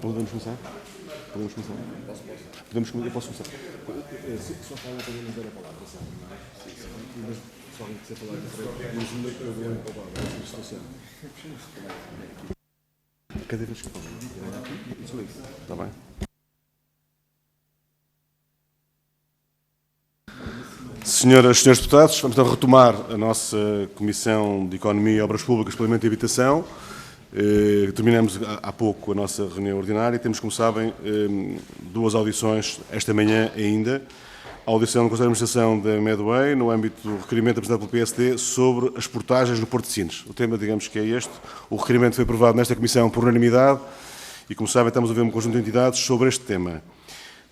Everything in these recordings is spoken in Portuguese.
Podemos começar? Podemos começar? Eu posso começar. Só falar para não ter a palavra, sabe? Mas se alguém quiser falar diferente, eu vou a palavra. Cada vez que falo, está bem? Senhoras e senhores deputados, vamos então retomar a nossa Comissão de Economia, Obras Públicas, Planeamento e Habitação. Terminamos há pouco a nossa reunião ordinária e temos, como sabem, duas audições esta manhã ainda. A audição do Conselho de Administração da Medway, no âmbito do requerimento apresentado pelo PSD sobre as portagens no Porto de Sines. O tema, digamos que é este. O requerimento foi aprovado nesta Comissão por unanimidade e, como sabem, estamos a ver um conjunto de entidades sobre este tema.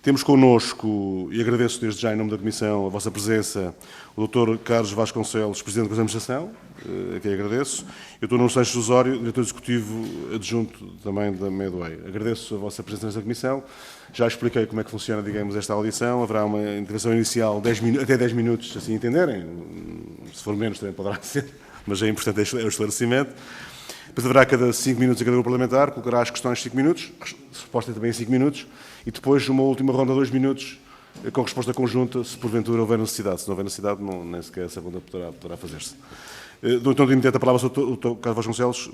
Temos connosco, e agradeço desde já em nome da Comissão a vossa presença, o Dr. Carlos Vasconcelos, Presidente do Conselho de Administração, a quem agradeço, e o Dr. Nuno Sanches Osório, Diretor Executivo Adjunto também da Medway. Agradeço a vossa presença nesta Comissão. Já expliquei como é que funciona, digamos, esta audição. Haverá uma intervenção inicial até 10 minutos, se assim entenderem. Se for menos também poderá ser, mas é importante o esclarecimento. Depois haverá cada 5 minutos a cada grupo parlamentar, colocará as questões 5 minutos, a resposta também em 5 minutos, e depois uma última ronda de 2 minutos com resposta conjunta, se porventura houver necessidade. Se não houver necessidade, nem sequer essa ronda poderá fazer-se. Dou então de imediato a palavra ao Dr. Carlos Vasconcelos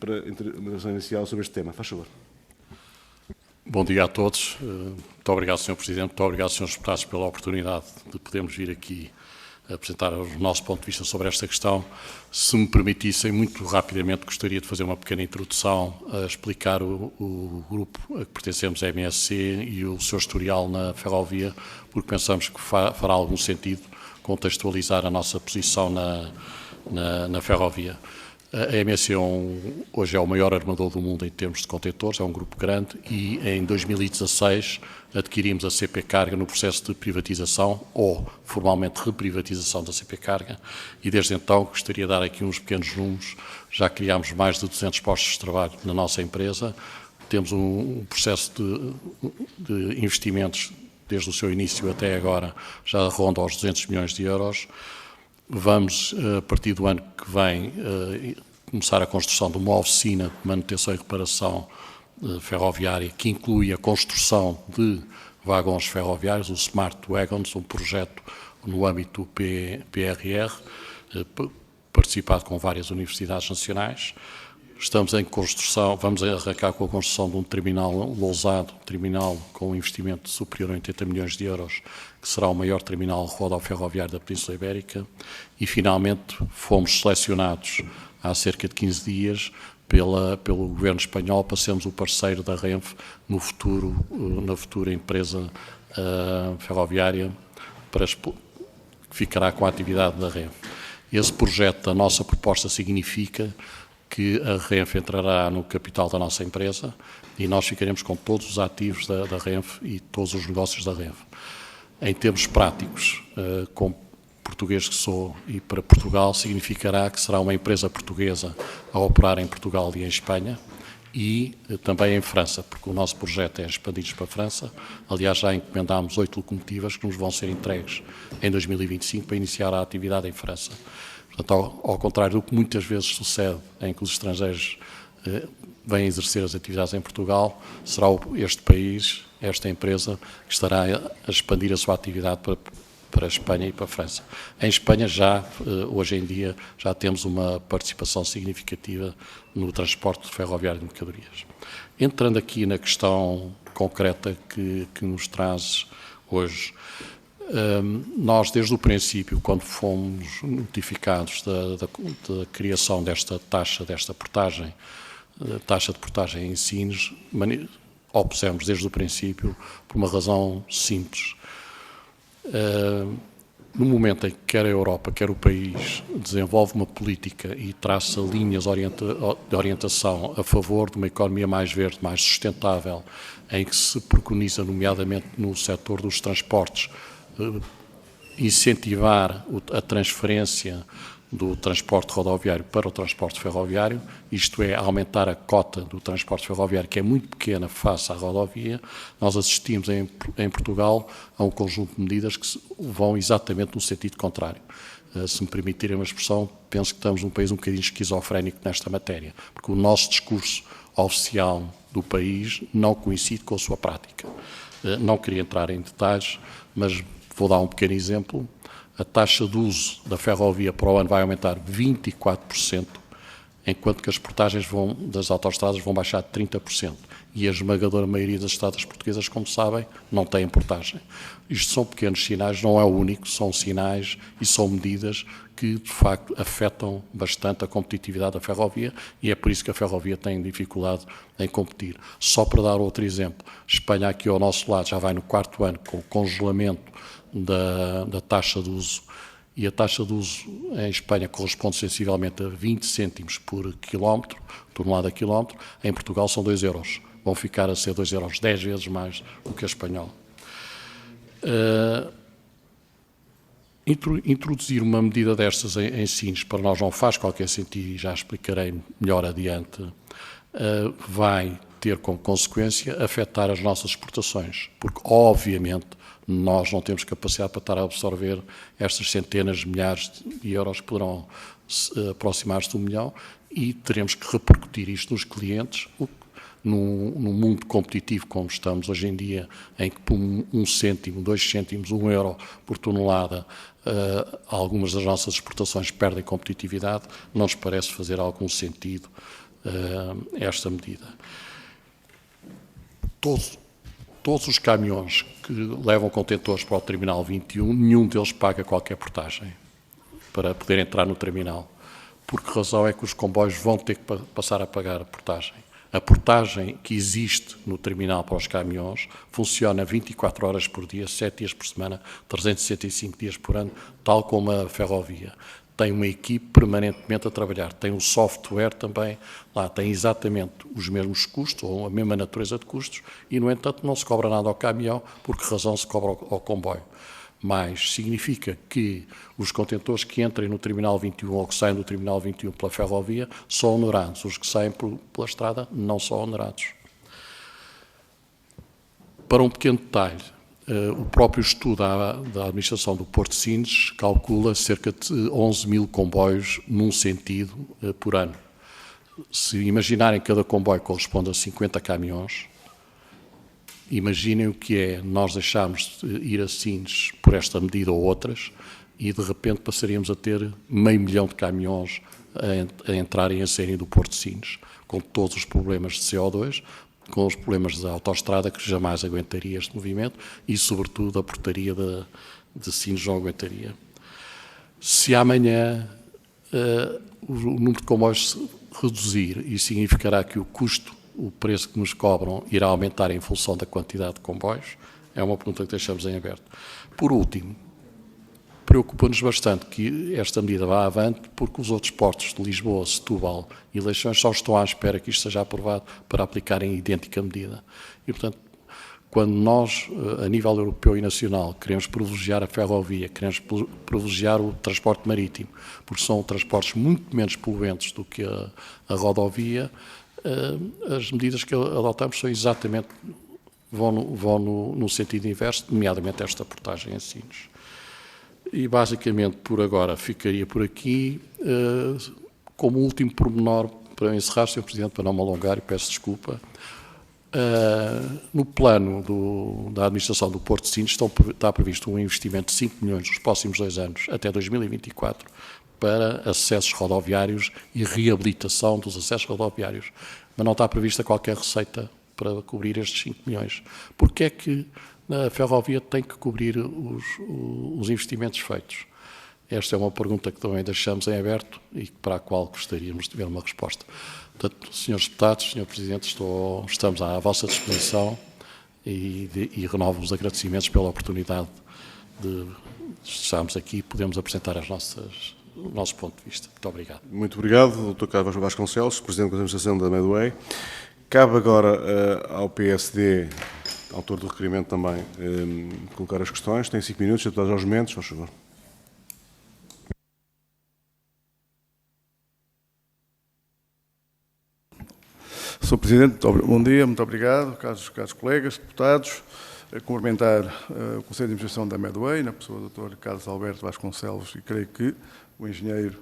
para a intervenção inicial sobre este tema. Faz favor. Bom dia a todos. Muito obrigado, Sr. Presidente. Muito obrigado, Srs. Deputados, pela oportunidade de podermos vir aqui apresentar o nosso ponto de vista sobre esta questão. Se me permitissem, muito rapidamente, gostaria de fazer uma pequena introdução a explicar o grupo a que pertencemos, a MSC, e o seu historial na ferrovia, porque pensamos que fará algum sentido contextualizar a nossa posição na ferrovia. A MSC hoje é o maior armador do mundo em termos de contentores, é um grupo grande, e em 2016 adquirimos a CP Carga no processo de privatização, ou formalmente reprivatização da CP Carga, e desde então gostaria de dar aqui uns pequenos números. Já criámos mais de 200 postos de trabalho na nossa empresa, temos um processo de investimentos desde o seu início até agora, já ronda aos 200 milhões de euros. Vamos, a partir do ano que vem, começar a construção de uma oficina de manutenção e reparação ferroviária, que inclui a construção de vagões ferroviários, o Smart Wagons, um projeto no âmbito do PRR, participado com várias universidades nacionais. Estamos em construção, vamos arrancar com a construção de um terminal lousado, terminal com um investimento superior a 80 milhões de euros, que será o maior terminal rodoferroviário da Península Ibérica, e finalmente fomos selecionados há cerca de 15 dias pelo governo espanhol para sermos o parceiro da Renfe na futura empresa ferroviária que ficará com a atividade da Renfe. Esse projeto, a nossa proposta significa que a Renfe entrará no capital da nossa empresa e nós ficaremos com todos os ativos da Renfe e todos os negócios da Renfe. Em termos práticos, como português que sou, e para Portugal, significará que será uma empresa portuguesa a operar em Portugal e em Espanha e também em França, porque o nosso projeto é expandir para a França. Aliás, já encomendámos 8 locomotivas que nos vão ser entregues em 2025 para iniciar a atividade em França. Portanto, ao contrário do que muitas vezes sucede em que os estrangeiros vêm exercer as atividades em Portugal, será este país, esta empresa, que estará a expandir a sua atividade para a Espanha e para a França. Em Espanha, hoje em dia, já temos uma participação significativa no transporte ferroviário de mercadorias. Entrando aqui na questão concreta que nos traz hoje, nós, desde o princípio, quando fomos notificados da criação desta taxa, desta portagem, taxa de portagem em Sines, opusemos desde o princípio por uma razão simples. No momento em que quer a Europa, quer o país desenvolve uma política e traça linhas de orientação a favor de uma economia mais verde, mais sustentável, em que se preconiza, nomeadamente no setor dos transportes, incentivar a transferência do transporte rodoviário para o transporte ferroviário, isto é, aumentar a cota do transporte ferroviário, que é muito pequena face à rodovia. Nós assistimos em Portugal a um conjunto de medidas que vão exatamente no sentido contrário. Se me permitirem uma expressão, penso que estamos num país um bocadinho esquizofrénico nesta matéria, porque o nosso discurso oficial do país não coincide com a sua prática. Não queria entrar em detalhes, mas vou dar um pequeno exemplo. A taxa de uso da ferrovia para o ano vai aumentar 24%, enquanto que as portagens das autoestradas vão baixar de 30%. E a esmagadora maioria das estradas portuguesas, como sabem, não têm portagem. Isto são pequenos sinais, não é o único, são sinais e são medidas que, de facto, afetam bastante a competitividade da ferrovia e é por isso que a ferrovia tem dificuldade em competir. Só para dar outro exemplo, Espanha aqui ao nosso lado já vai no 4º ano com o congelamento da taxa de uso, e a taxa de uso em Espanha corresponde sensivelmente a 20 cêntimos por quilómetro, tonelada quilómetro. Em Portugal são 2 euros. Vão ficar a ser 2 euros, 10 vezes mais do que a espanhola. Introduzir uma medida destas em Sines para nós não faz qualquer sentido, e já explicarei melhor adiante, vai ter como consequência afetar as nossas exportações, porque obviamente nós não temos capacidade para estar a absorver estas centenas de milhares de euros que poderão aproximar-se de 1 milhão, e teremos que repercutir isto nos clientes, num mundo competitivo como estamos hoje em dia, em que por 1 cêntimo, 2 cêntimos, 1 euro por tonelada, algumas das nossas exportações perdem competitividade, não nos parece fazer algum sentido esta medida. Todos os caminhões que levam contentores para o Terminal 21, nenhum deles paga qualquer portagem para poder entrar no terminal. Por que razão é que os comboios vão ter que passar a pagar a portagem? A portagem que existe no terminal para os caminhões funciona 24 horas por dia, 7 dias por semana, 365 dias por ano, tal como a ferrovia. Tem uma equipe permanentemente a trabalhar, tem um software também lá, tem exatamente os mesmos custos, ou a mesma natureza de custos, e, no entanto, não se cobra nada ao caminhão, por que razão se cobra ao comboio. Mas significa que os contentores que entrem no Terminal 21 ou que saem do Terminal 21 pela ferrovia são onerados, os que saem pela estrada não são onerados. Para um pequeno detalhe, o próprio estudo da administração do Porto de Sines calcula cerca de 11 mil comboios num sentido por ano. Se imaginarem que cada comboio corresponde a 50 caminhões, imaginem o que é nós deixarmos de ir a Sines por esta medida ou outras e de repente passaríamos a ter 500 mil de caminhões a entrarem e a saírem do Porto de Sines, com todos os problemas de CO2, com os problemas da autoestrada que jamais aguentaria este movimento e, sobretudo, a portaria de Sines não aguentaria. Se amanhã o número de comboios se reduzir, isso significará que o preço que nos cobram irá aumentar em função da quantidade de comboios? É uma pergunta que deixamos em aberto. Por último, preocupa-nos bastante que esta medida vá avante, porque os outros portos de Lisboa, Setúbal e Leixões só estão à espera que isto seja aprovado para aplicarem idêntica medida. E, portanto, quando nós, a nível europeu e nacional, queremos privilegiar a ferrovia, queremos privilegiar o transporte marítimo, porque são transportes muito menos poluentes do que a rodovia, as medidas que adotamos são exatamente, vão no sentido inverso, nomeadamente esta portagem em Sines. E basicamente por agora ficaria por aqui. Como último pormenor, para encerrar, Sr. Presidente, para não me alongar e peço desculpa, no plano da administração do Porto de Sines está previsto um investimento de 5 milhões nos próximos 2 anos, até 2024, para acessos rodoviários e reabilitação dos acessos rodoviários. Mas não está prevista qualquer receita para cobrir estes 5 milhões. Porquê é que a ferrovia tem que cobrir os investimentos feitos? Esta é uma pergunta que também deixamos em aberto e para a qual gostaríamos de ver uma resposta. Portanto, Srs. Deputados, Sr. Presidente, estamos à vossa disposição e renovo os agradecimentos pela oportunidade de estarmos aqui e podemos apresentar o nosso ponto de vista. Muito obrigado. Muito obrigado, Dr. Carlos Vasconcelos, Presidente da Administração da Medway. Cabe agora ao PSD, autor do requerimento também, colocar as questões. Tem 5 minutos, deputados aos momentos, por favor. Sr. Presidente, bom dia, muito obrigado, caros colegas, deputados. Cumprimentar o Conselho de Administração da Medway, na pessoa do Dr. Carlos Alberto Vasconcelos, e creio que o engenheiro,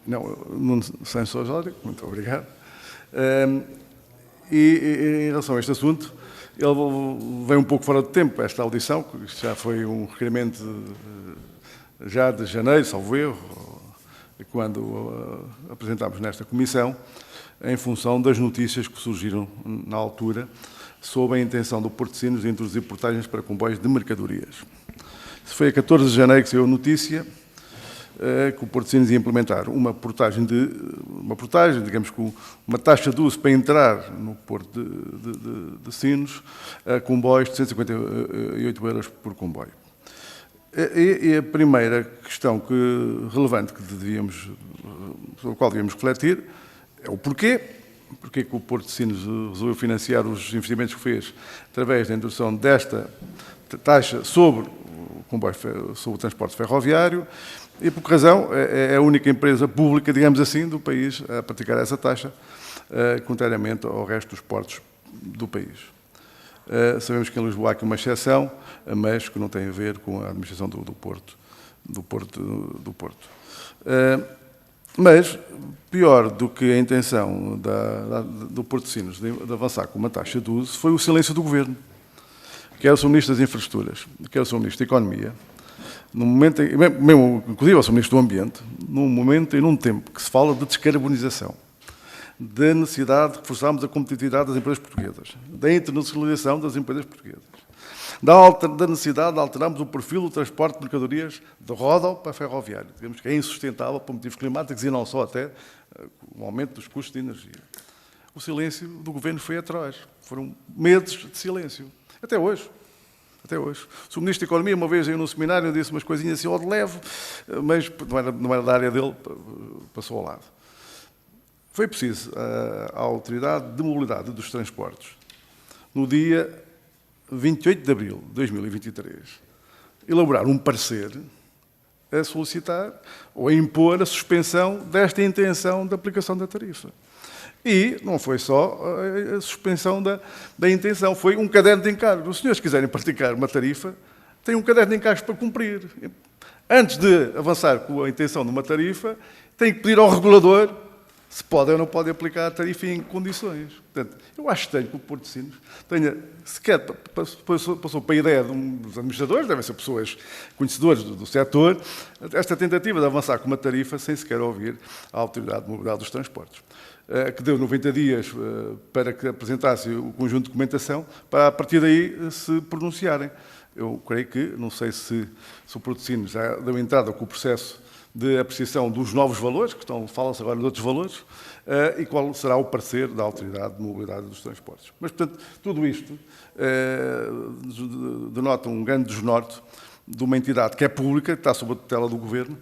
Nuno Santos Osório, muito obrigado. E em relação a este assunto, ele veio um pouco fora de tempo, esta audição, que isto já foi um requerimento já de janeiro, salvo erro, quando apresentámos nesta comissão, em função das notícias que surgiram na altura sobre a intenção do Porto de Sines de introduzir portagens para comboios de mercadorias. Isso foi a 14 de janeiro que saiu a notícia que o Porto de Sines ia implementar uma portagem, digamos que uma taxa de uso para entrar no Porto de Sines a comboios de 158 euros por comboio. E a primeira questão relevante sobre a qual devíamos refletir é o porquê. Porquê que o Porto de Sines resolveu financiar os investimentos que fez através da introdução desta taxa sobre o comboio, sobre o transporte ferroviário, e por que razão é a única empresa pública, digamos assim, do país a praticar essa taxa, contrariamente ao resto dos portos do país. Sabemos que em Lisboa há aqui uma exceção, mas que não tem a ver com a administração do Porto. Mas, pior do que a intenção do Porto de Sines de avançar com uma taxa de uso, foi o silêncio do Governo, quer o Sr. Ministro das Infraestruturas, quer o Sr. Ministro da Economia, no momento, mesmo, inclusive o Sr. Ministro do Ambiente, num momento e num tempo que se fala de descarbonização, da necessidade de reforçarmos a competitividade das empresas portuguesas, da internacionalização das empresas portuguesas, da necessidade de alterarmos o perfil do transporte de mercadorias de roda para ferroviário. Digamos que é insustentável por motivos climáticos e não só até o aumento dos custos de energia. O silêncio do Governo foi atroz. Foram meses de silêncio. Até hoje. O Sr. Ministro da Economia, uma vez aí num seminário, disse umas coisinhas assim ao de leve, mas não era da área dele, passou ao lado. Foi preciso à Autoridade de Mobilidade e dos Transportes, no dia 28 de abril de 2023, elaborar um parecer a solicitar ou a impor a suspensão desta intenção de aplicação da tarifa. E não foi só a suspensão da intenção, foi um caderno de encargos. Os senhores quiserem praticar uma tarifa, têm um caderno de encargos para cumprir. Antes de avançar com a intenção de uma tarifa, têm que pedir ao regulador se pode ou não pode aplicar a tarifa em condições. Portanto, eu acho estranho que o Porto de Sines tenha, sequer passou para a ideia dos administradores, devem ser pessoas conhecedoras do setor, esta tentativa de avançar com uma tarifa sem sequer ouvir a Autoridade de Mobilidade dos Transportes, que deu 90 dias para que apresentasse o conjunto de documentação, para a partir daí se pronunciarem. Eu creio que, não sei se o Porto de Sines já deu entrada com o processo de apreciação dos novos valores, fala-se agora de outros valores, e qual será o parecer da Autoridade de Mobilidade dos Transportes. Mas, portanto, tudo isto denota um grande desnorte de uma entidade que é pública, que está sob a tutela do Governo,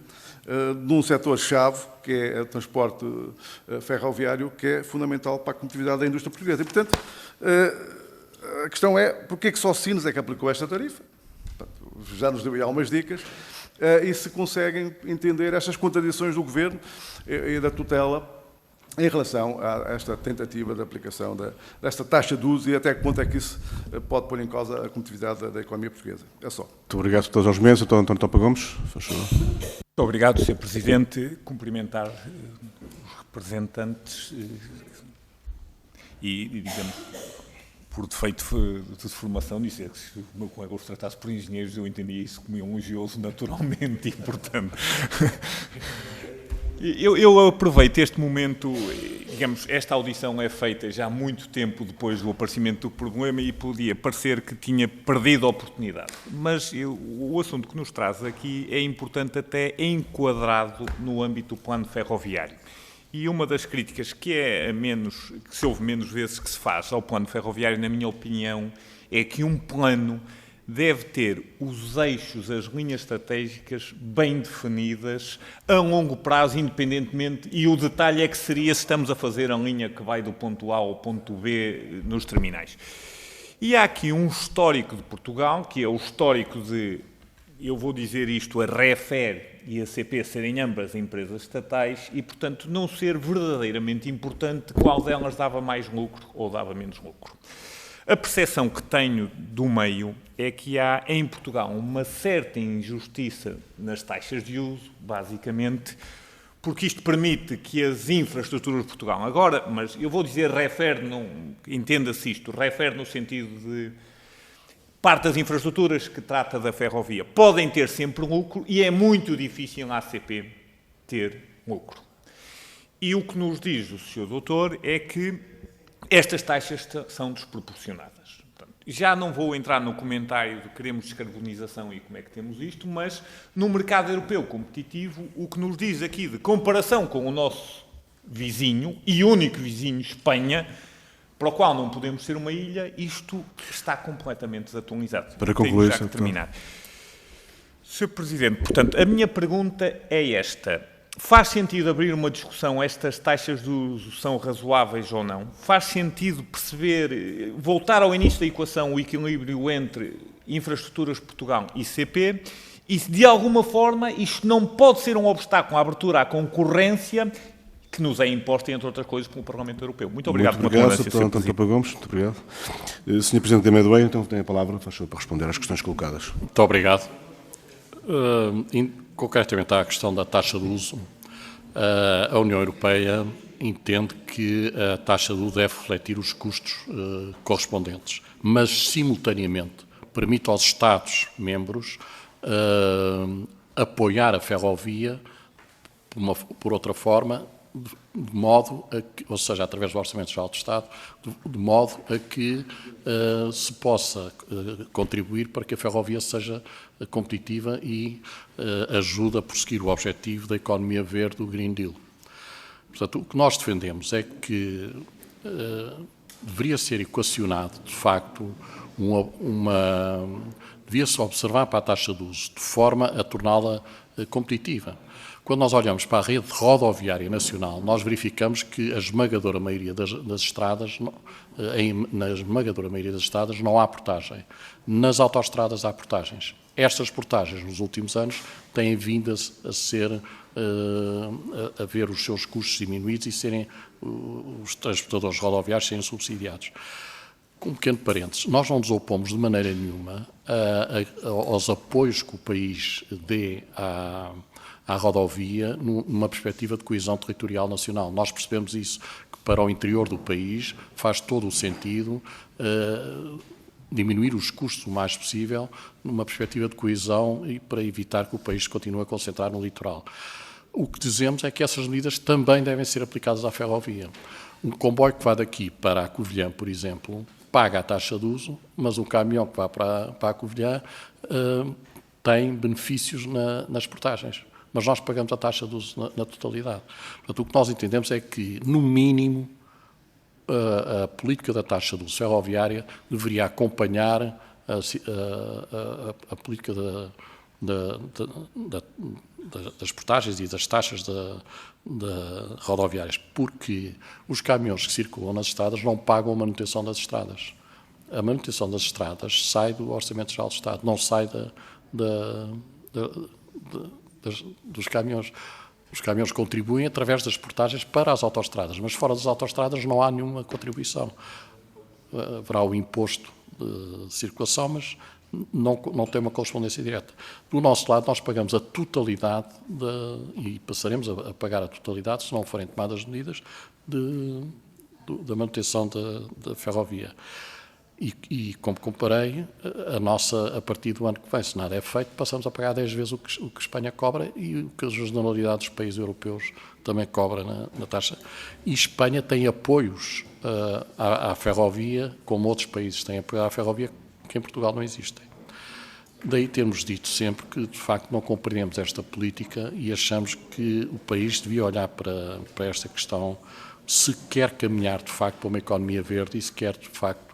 de um setor-chave, que é o transporte ferroviário, que é fundamental para a competitividade da indústria portuguesa. E, portanto, a questão é, porquê que só Sines é que aplicou esta tarifa? Já nos deu aí algumas dicas. E se conseguem entender estas contradições do Governo e da tutela em relação a esta tentativa de aplicação desta taxa de uso e até que ponto é que isso pode pôr em causa a competitividade da economia portuguesa. É só. Muito obrigado por todos os argumentos. Então, António Topa Gomes, faz favor. Muito obrigado, Sr. Presidente. Cumprimentar os representantes e digamos, por defeito de formação, dizer que se o meu colega os tratasse por engenheiros, eu entendia isso como elogioso naturalmente e, portanto... Eu aproveito este momento, digamos, esta audição é feita já há muito tempo depois do aparecimento do problema e podia parecer que tinha perdido a oportunidade. Mas o assunto que nos traz aqui é importante até enquadrado no âmbito do plano ferroviário. E uma das críticas que se ouve menos vezes que se faz ao plano ferroviário, na minha opinião, é que um plano deve ter os eixos, as linhas estratégicas bem definidas, a longo prazo, independentemente, e o detalhe é que seria se estamos a fazer a linha que vai do ponto A ao ponto B nos terminais. E há aqui um histórico de Portugal, que é o histórico de, eu vou dizer isto, a Refer e a CP serem ambas empresas estatais e, portanto, não ser verdadeiramente importante qual delas dava mais lucro ou dava menos lucro. A percepção que tenho do meio é que há em Portugal uma certa injustiça nas taxas de uso, basicamente, porque isto permite que as infraestruturas de Portugal, agora, mas eu vou dizer refere, não entenda-se isto, refere no sentido de parte das infraestruturas que trata da ferrovia podem ter sempre lucro e é muito difícil a ACP ter lucro. E o que nos diz o Sr. Doutor é que estas taxas são desproporcionadas. Portanto, já não vou entrar no comentário de queremos descarbonização e como é que temos isto, mas no mercado europeu competitivo, o que nos diz aqui de comparação com o nosso vizinho e único vizinho, Espanha, para o qual não podemos ser uma ilha, isto está completamente desatualizado. Para concluir, tenho já que terminar. Sr. Presidente, portanto, a minha pergunta é esta. Faz sentido abrir uma discussão, estas taxas de uso são razoáveis ou não? Faz sentido perceber, voltar ao início da equação, o equilíbrio entre infraestruturas de Portugal e CP, e se de alguma forma isto não pode ser um obstáculo à abertura à concorrência que nos é imposta, entre outras coisas, pelo Parlamento Europeu. Muito obrigado pela tolerância, Sr. António Gomes. Muito obrigado. Sr. Presidente da Medway, então tem a palavra, faz favor, para responder às questões colocadas. Muito obrigado. Concretamente à questão da taxa de uso, a União Europeia entende que a taxa de uso deve refletir os custos correspondentes, mas, simultaneamente, permite aos Estados-membros apoiar a ferrovia por outra forma, de modo a que, ou seja, através do Orçamento Geral do Estado, de modo a que se possa contribuir para que a ferrovia seja competitiva e ajude a prosseguir o objetivo da economia verde, do Green Deal. Portanto, o que nós defendemos é que deveria ser equacionado, de facto, devia-se observar para a taxa de uso, de forma a torná-la competitiva. Quando nós olhamos para a rede rodoviária nacional, nós verificamos que a esmagadora maioria das estradas, na esmagadora maioria das estradas, não há portagem. Nas autoestradas há portagens. Estas portagens, nos últimos anos, têm vindo a ver os seus custos diminuídos e serem os transportadores rodoviários serem subsidiados. Com um pequeno parênteses, nós não nos opomos de maneira nenhuma aos apoios que o país dê à rodovia numa perspectiva de coesão territorial nacional. Nós percebemos isso, que para o interior do país faz todo o sentido diminuir os custos o mais possível numa perspectiva de coesão e para evitar que o país se continue a concentrar no litoral. O que dizemos é que essas medidas também devem ser aplicadas à ferrovia. Um comboio que vá daqui para a Covilhã, por exemplo, paga a taxa de uso, mas o caminhão que vá para a Covilhã tem benefícios nas portagens. Mas nós pagamos a taxa de uso na totalidade. Portanto, o que nós entendemos é que, no mínimo, a política da taxa de uso ferroviária deveria acompanhar a política das portagens e das taxas rodoviárias, porque os caminhões que circulam nas estradas não pagam a manutenção das estradas. A manutenção das estradas sai do Orçamento Geral do Estado, não sai dos caminhões. Os caminhões contribuem através das portagens para as autoestradas, mas fora das autoestradas não há nenhuma contribuição. Haverá o imposto de circulação, mas não tem uma correspondência direta. Do nosso lado, nós pagamos a totalidade e passaremos a pagar a totalidade, se não forem tomadas medidas, da manutenção da ferrovia. E como comparei, a partir do ano que vem, se nada é feito, passamos a pagar 10 vezes o que Espanha cobra e o que a generalidade dos países europeus também cobra na taxa. E Espanha tem apoios à ferrovia, como outros países têm apoio à ferrovia, que em Portugal não existem. Daí temos dito sempre que, de facto, não compreendemos esta política e achamos que o país devia olhar para esta questão, se quer caminhar, de facto, para uma economia verde e se quer, de facto,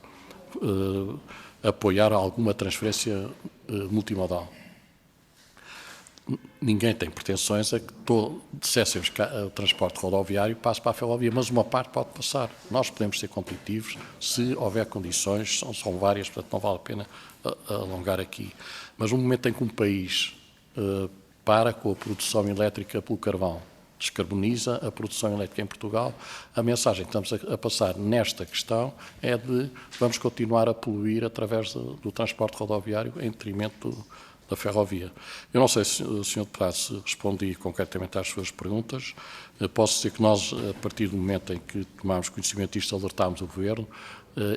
apoiar alguma transferência multimodal. Ninguém tem pretensões a que dissessem o transporte rodoviário passe para a ferrovia, mas uma parte pode passar. Nós podemos ser competitivos se houver condições, são várias, portanto não vale a pena alongar aqui. Mas no momento em que um país para com a produção elétrica pelo carvão, descarboniza a produção elétrica em Portugal, a mensagem que estamos a passar nesta questão é de vamos continuar a poluir através do transporte rodoviário em detrimento da da ferrovia. Eu não sei se o Sr. Deputado se respondi concretamente às suas perguntas. Posso dizer que nós, a partir do momento em que tomámos conhecimento disto, alertámos o Governo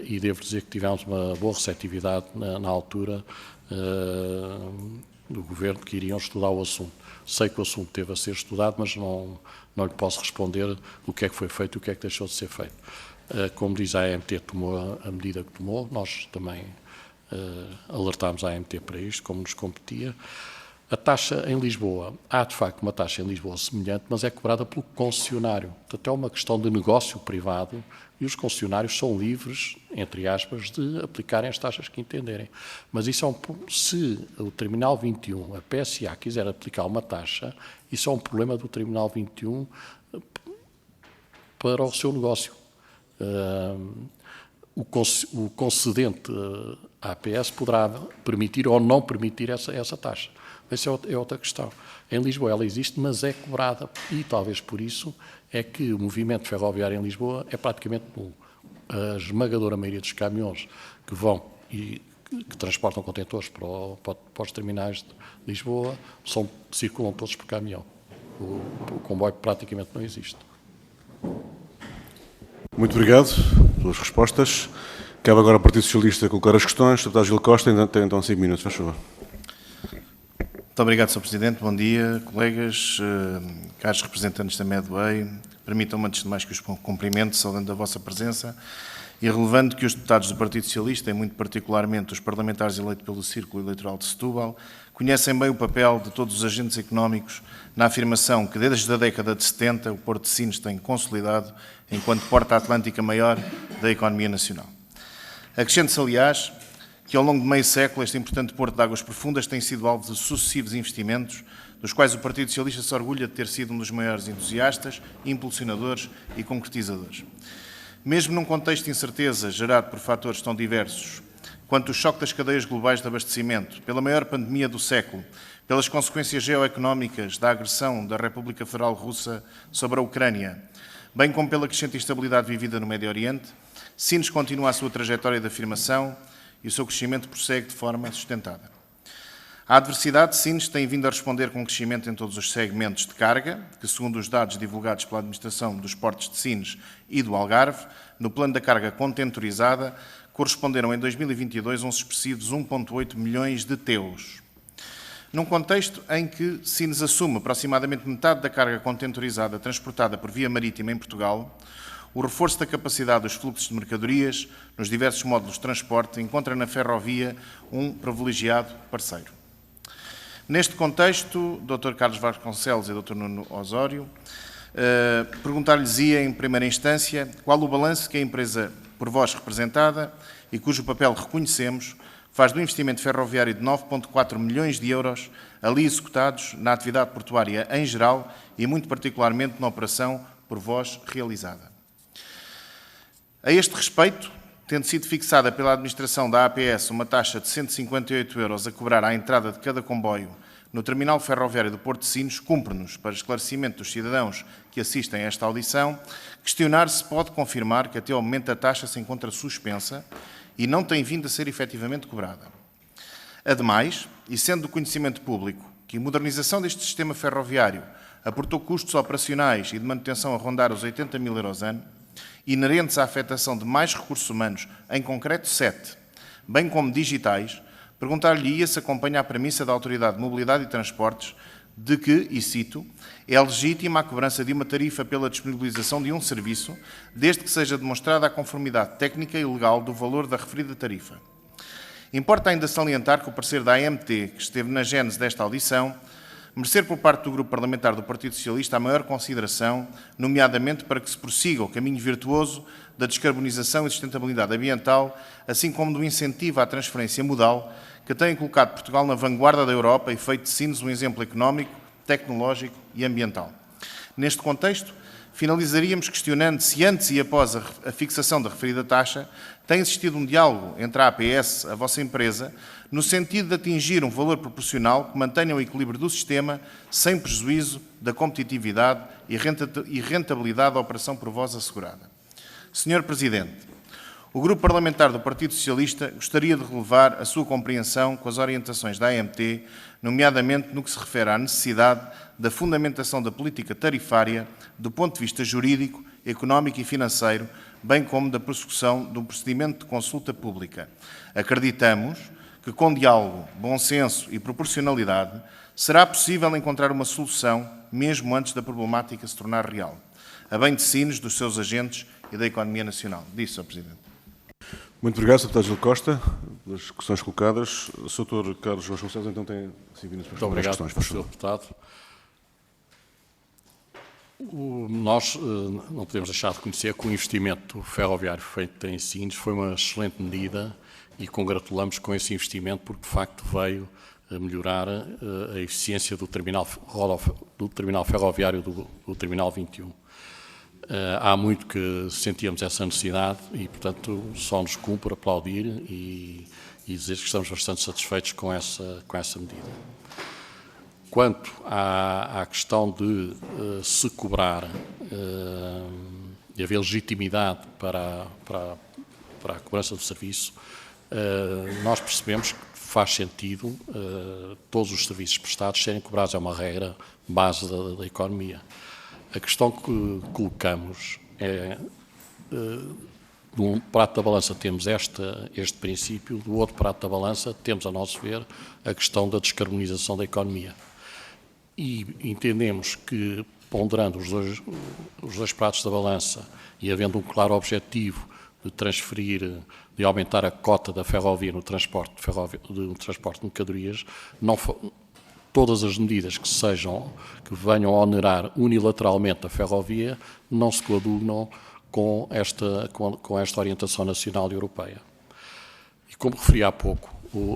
e devo dizer que tivemos uma boa receptividade na altura do Governo, que iriam estudar o assunto. Sei que o assunto teve a ser estudado, mas não lhe posso responder o que é que foi feito e o que é que deixou de ser feito. Como diz, a AMT tomou a medida que tomou, nós também alertámos a AMT para isto, como nos competia. A taxa em Lisboa, há de facto uma taxa em Lisboa semelhante, mas é cobrada pelo concessionário. Portanto, é uma questão de negócio privado e os concessionários são livres, entre aspas, de aplicarem as taxas que entenderem. Mas isso se o Terminal 21, a PSA, quiser aplicar uma taxa, isso é um problema do Terminal 21 para o seu negócio. O concedente à APS poderá permitir ou não permitir essa taxa. Essa é outra questão. Em Lisboa ela existe, mas é cobrada. E talvez por isso é que o movimento ferroviário em Lisboa é praticamente nulo. A esmagadora maioria dos caminhões que vão e que transportam contentores para os terminais de Lisboa circulam todos por caminhão. O comboio praticamente não existe. Muito obrigado pelas respostas. Cabe agora ao Partido Socialista colocar as questões. Deputado Gil Costa, tem então 5 minutos, faz favor. Muito obrigado, Sr. Presidente. Bom dia, colegas, caros representantes da Medway. Permitam-me, antes de mais, que os cumprimento, saudando a vossa presença e relevando que os deputados do Partido Socialista, e muito particularmente os parlamentares eleitos pelo Círculo Eleitoral de Setúbal, conhecem bem o papel de todos os agentes económicos na afirmação que, desde a década de 70, o Porto de Sines tem consolidado enquanto porta atlântica maior da economia nacional. Acrescente-se, aliás, que ao longo de meio século este importante porto de águas profundas tem sido alvo de sucessivos investimentos, dos quais o Partido Socialista se orgulha de ter sido um dos maiores entusiastas, impulsionadores e concretizadores. Mesmo num contexto de incerteza gerado por fatores tão diversos quanto o choque das cadeias globais de abastecimento, pela maior pandemia do século, pelas consequências geoeconómicas da agressão da República Federal Russa sobre a Ucrânia, bem como pela crescente instabilidade vivida no Médio Oriente, Sines continua a sua trajetória de afirmação e o seu crescimento prossegue de forma sustentada. A adversidade, Sines tem vindo a responder com crescimento em todos os segmentos de carga, que, segundo os dados divulgados pela Administração dos Portos de Sines e do Algarve, no plano da carga contentorizada, corresponderam em 2022 a uns expressivos 1,8 milhões de TEUs. Num contexto em que Sines assume aproximadamente metade da carga contentorizada transportada por via marítima em Portugal, o reforço da capacidade dos fluxos de mercadorias nos diversos módulos de transporte encontra na ferrovia um privilegiado parceiro. Neste contexto, Dr. Carlos Vasconcelos e Dr. Nuno Osório, perguntar-lhes-ia em primeira instância qual o balanço que a empresa por vós representada e cujo papel reconhecemos faz do investimento ferroviário de 9,4 milhões de euros ali executados na atividade portuária em geral e muito particularmente na operação por vós realizada. A este respeito, tendo sido fixada pela administração da APS uma taxa de 158 euros a cobrar à entrada de cada comboio no terminal ferroviário do Porto de Sines, cumpre-nos, para esclarecimento dos cidadãos que assistem a esta audição, questionar se pode confirmar que até ao momento a taxa se encontra suspensa e não tem vindo a ser efetivamente cobrada. Ademais, e sendo do conhecimento público que a modernização deste sistema ferroviário aportou custos operacionais e de manutenção a rondar os 80 mil euros ano, inerentes à afetação de mais recursos humanos, em concreto 7, bem como digitais, perguntar-lhe-ia se acompanha a premissa da Autoridade de Mobilidade e Transportes de que, e cito, é legítima a cobrança de uma tarifa pela disponibilização de um serviço, desde que seja demonstrada a conformidade técnica e legal do valor da referida tarifa. Importa ainda salientar que o parecer da AMT, que esteve na gênese desta audição, merecer por parte do Grupo Parlamentar do Partido Socialista a maior consideração, nomeadamente para que se prossiga o caminho virtuoso da descarbonização e sustentabilidade ambiental, assim como do incentivo à transferência modal, que tem colocado Portugal na vanguarda da Europa e feito de Sines um exemplo económico, tecnológico e ambiental. Neste contexto, finalizaríamos questionando se antes e após a fixação da referida taxa tem existido um diálogo entre a APS, a vossa empresa, no sentido de atingir um valor proporcional que mantenha o equilíbrio do sistema sem prejuízo da competitividade e rentabilidade da operação por vós assegurada. Sr. Presidente, O Grupo Parlamentar do Partido Socialista gostaria de relevar a sua compreensão com as orientações da AMT, nomeadamente no que se refere à necessidade da fundamentação da política tarifária do ponto de vista jurídico, económico e financeiro, bem como da prossecução do procedimento de consulta pública. Acreditamos que, com diálogo, bom senso e proporcionalidade, será possível encontrar uma solução, mesmo antes da problemática se tornar real, a bem de sinos dos seus agentes e da economia nacional. Disse, Sr. Presidente. Muito obrigado, Sr. Deputado Gil Costa, pelas questões colocadas. O Sr. Carlos Vasconcelos, então, tem 5 minutos para responder às questões. Sr. Deputado. Nós não podemos deixar de reconhecer que o investimento ferroviário feito em Sines foi uma excelente medida e congratulamos com esse investimento porque, de facto, veio a melhorar a eficiência do terminal ferroviário do Terminal 21. Há muito que sentíamos essa necessidade e, portanto, só nos cumpre aplaudir e dizer que estamos bastante satisfeitos com essa medida. Quanto à questão de se cobrar e haver legitimidade para a cobrança do serviço, nós percebemos que faz sentido todos os serviços prestados serem cobrados, é uma regra base da economia. A questão que colocamos é, de um prato da balança temos este princípio, do outro prato da balança temos, a nosso ver, a questão da descarbonização da economia. E entendemos que, ponderando os dois pratos da balança e havendo um claro objetivo de aumentar a cota da ferrovia no transporte de mercadorias, todas as medidas que venham a onerar unilateralmente a ferrovia não se coadunam com esta orientação nacional e europeia. E como referi há pouco,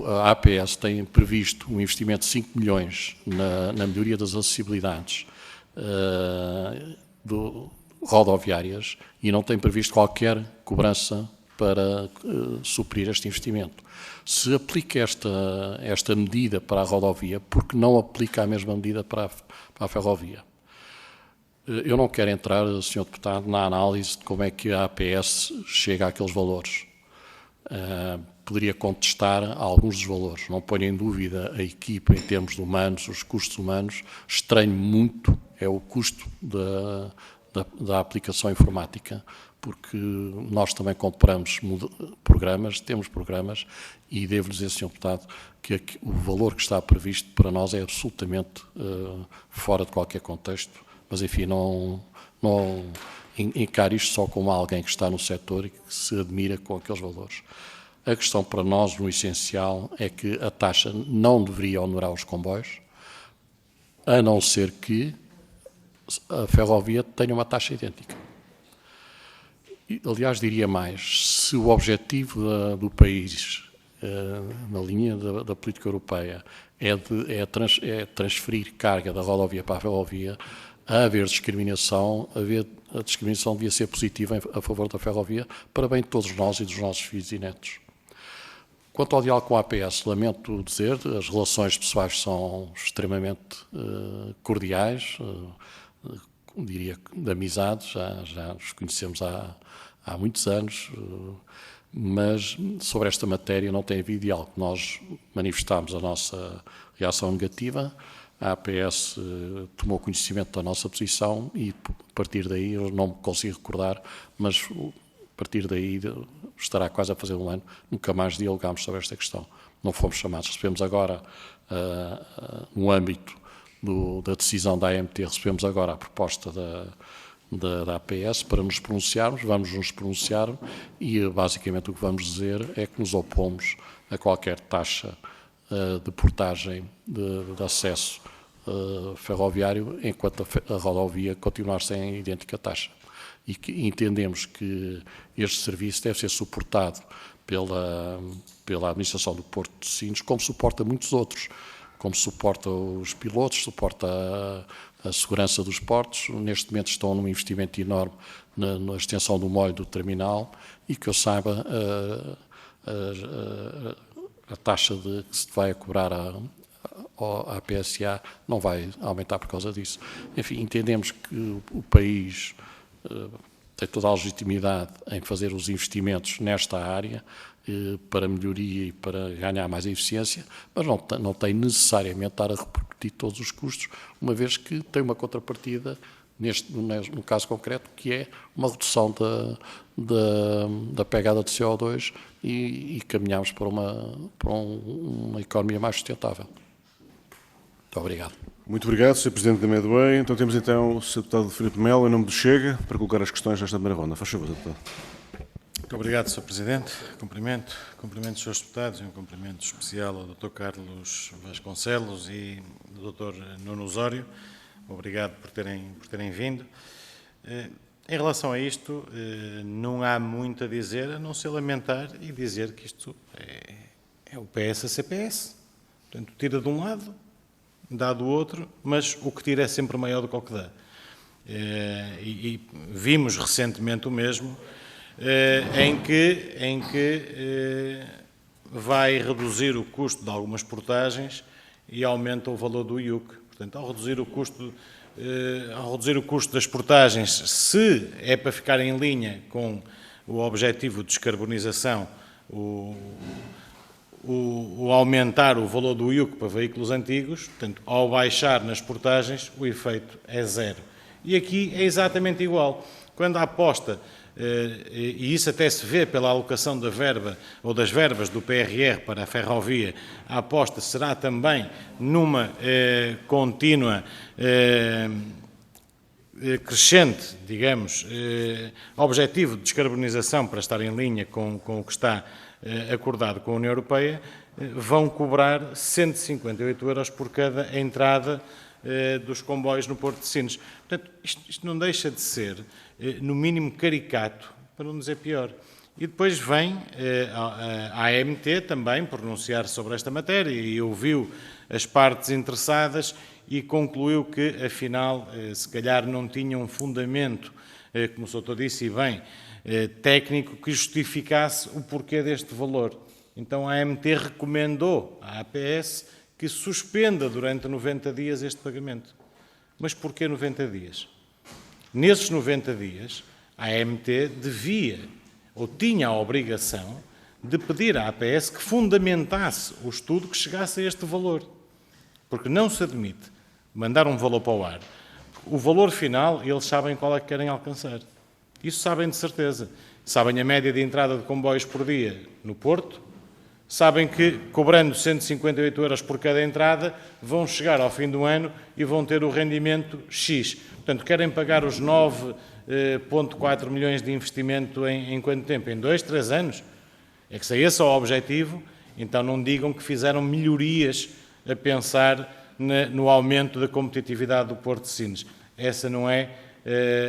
a APS tem previsto um investimento de 5 milhões na melhoria das acessibilidades rodoviárias e não tem previsto qualquer cobrança para suprir este investimento. Se aplica esta medida para a rodovia, por que não aplica a mesma medida para a ferrovia? Eu não quero entrar, Sr. Deputado, na análise de como é que a APS chega àqueles valores. Poderia contestar alguns dos valores. Não ponho em dúvida a equipa em termos de humanos, os custos humanos. Estranho muito é o custo da aplicação informática, porque nós também compramos temos programas e devo dizer, Sr. Deputado, que o valor que está previsto para nós é absolutamente fora de qualquer contexto, mas enfim, não encaro isto só como alguém que está no setor e que se admira com aqueles valores. A questão para nós, no essencial, é que a taxa não deveria onerar os comboios, a não ser que a ferrovia tenha uma taxa idêntica. Aliás, diria mais, se o objetivo do país, na linha da política europeia, é transferir carga da rodovia para a ferrovia, a haver discriminação, a discriminação devia ser positiva a favor da ferrovia, para bem de todos nós e dos nossos filhos e netos. Quanto ao diálogo com a APS, lamento dizer, as relações pessoais são extremamente cordiais, diria de amizade, já nos conhecemos há muitos anos, mas sobre esta matéria não tem havido diálogo. Nós manifestámos a nossa reação negativa, a APS tomou conhecimento da nossa posição e, a partir daí, eu não me consigo recordar, mas a partir daí estará quase a fazer um ano, nunca mais dialogámos sobre esta questão. Não fomos chamados. Recebemos agora, no âmbito da decisão da AMT, recebemos agora a proposta da APS para nos pronunciarmos, vamos nos pronunciar e basicamente o que vamos dizer é que nos opomos a qualquer taxa de portagem de acesso ferroviário enquanto a rodovia continuar sem idêntica taxa. E que entendemos que este serviço deve ser suportado pela administração do Porto de Sines, como suporta muitos outros, como suporta os pilotos, suporta a segurança dos portos. Neste momento estão num investimento enorme na extensão do molho do terminal e que eu saiba a taxa que se vai cobrar à PSA não vai aumentar por causa disso. Enfim, entendemos que o país tem toda a legitimidade em fazer os investimentos nesta área para melhoria e para ganhar mais eficiência, mas não tem necessariamente estar a repercutir todos os custos, uma vez que tem uma contrapartida, no caso concreto, que é uma redução da pegada de CO2 e caminhamos para uma economia mais sustentável. Muito obrigado. Muito obrigado, Sr. Presidente da Medway. Então temos então o Sr. Deputado Filipe Melo, em nome do Chega, para colocar as questões nesta primeira ronda. Faz favor, Sr. Deputado. Muito obrigado, Sr. Presidente. Cumprimento os Srs. Deputados e um cumprimento especial ao Dr. Carlos Vasconcelos e ao Dr. Nuno Osório. Obrigado por terem vindo. Em relação a isto, não há muito a dizer, a não ser lamentar e dizer que isto é o PS a CPS. Portanto, tira de um lado, dá do outro, mas o que tira é sempre maior do que o que dá. E vimos recentemente o mesmo, em que vai reduzir o custo de algumas portagens e aumenta o valor do IUC. Portanto, ao reduzir o custo das portagens, se é para ficar em linha com o objetivo de descarbonização, o aumentar o valor do IUC para veículos antigos, portanto, ao baixar nas portagens, o efeito é zero. E aqui é exatamente igual. Quando a aposta, e isso até se vê pela alocação da verba ou das verbas do PRR para a ferrovia, a aposta será também numa contínua crescente, digamos, objetivo de descarbonização para estar em linha com o que está acordado com a União Europeia, vão cobrar 158 euros por cada entrada dos comboios no Porto de Sines. Portanto, isto não deixa de ser, no mínimo, caricato, para não dizer pior. E depois vem a AMT também pronunciar sobre esta matéria e ouviu as partes interessadas e concluiu que, afinal, se calhar não tinha um fundamento, como o Sr. disse, e bem, técnico que justificasse o porquê deste valor. Então a AMT recomendou à APS que suspenda durante 90 dias este pagamento. Mas porquê 90 dias? Nesses 90 dias, a AMT devia, ou tinha a obrigação, de pedir à APS que fundamentasse o estudo que chegasse a este valor. Porque não se admite mandar um valor para o ar. O valor final, eles sabem qual é que querem alcançar. Isso sabem de certeza. Sabem a média de entrada de comboios por dia no Porto, sabem que, cobrando 158 euros por cada entrada, vão chegar ao fim do ano e vão ter o rendimento X. Portanto, querem pagar os 9,4 milhões de investimento em quanto tempo? Em 2, 3 anos? É que se esse é o objetivo, então não digam que fizeram melhorias a pensar no aumento da competitividade do Porto de Sines. Essa não é